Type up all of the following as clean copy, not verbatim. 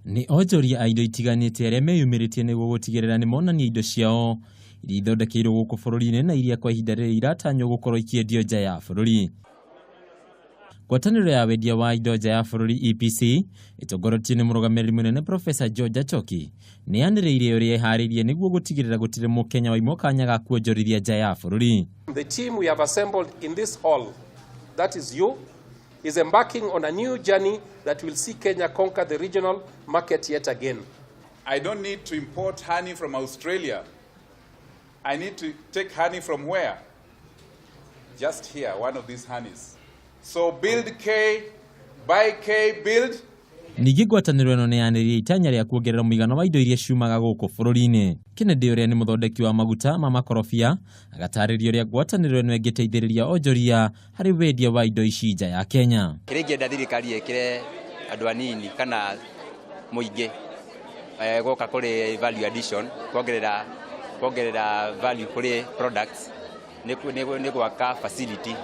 Ni onjoria indo itiganite aria meyumiritie niguo gutigirira ni monania indo ciao iria ithondekeirwo guku bururi-ini na iria kwa ihinda riri iratanywo gukorwo ikiendio nja ya bururi. Ngwatanĩro ya wendia wa indo nja ya bururi EPC itongorotio ni murugamiriri munene Professor George Achoki ni yaniriire uria iharirie niguo gutigirira gutire mukenya waimwo kanya ga kuonjorithia nja ya bururi. The team we have assembled in this hall, that is you, is embarking on a new journey that will see Kenya conquer the regional market yet again. I don't need to import honey from Australia. I need to take honey from where? Just here, one of these honeys. So build K, buy K, build. Ningĩ ngwatanĩro ĩno nĩ yanĩrĩire itanya rĩa kuongerera mũigana wa indo iria ciumaga gũkũ bũrũri-inĩ. Kennedy ũrĩa nĩ mũthondeki wa maguta ma makorobia agatarĩria ũrĩa ngwatanĩro ĩno ĩngĩteithĩrĩria onjoria harĩ wendia wa indo ici nja ya Kenya. Kĩrĩa ingĩenda thirikari ĩkĩre andũ anini kana mũingĩ gũka kũrĩ value addition, kuongerera value kũrĩ products nĩ gwaka facility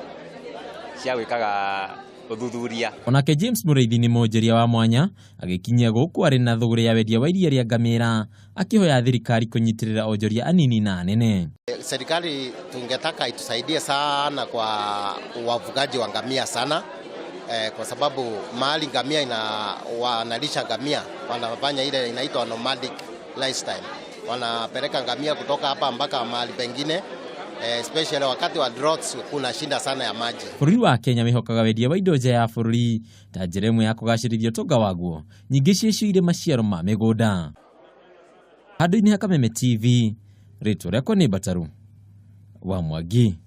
cia gwĩkaga uthuthuria. Onake James Mũrĩithi ni mwonjoria wa mwanya agikinyia gũkũ arĩ na thuguri ya wendia wa iria rĩa ngamĩra akihoya thirikari kunyitirira onjoria anini na anene. Serikali tungetaka itusaidie sana kwa wafugaji wa ngamia sana, kwa sababu mahali ngamia wanalisha ngamia wanafanya ile inaitwa nomadic lifestyle. Wanapeleka ngamia kutoka hapa mpaka mahali pengine, especially wakati wa droughts kuna shinda sana ya maji. Bururi wa Kenya mehokaga wendia wa indo nja ya bururi ta njĩra ĩmwe ya kũgacĩrithia ũtonga waguo, nyingĩ ciĩcũire maciaro ma mĩgũnda. Handũ-inĩ ha Kameme TV, rĩtwa rĩakwa nĩ Bataru wa Mwangi.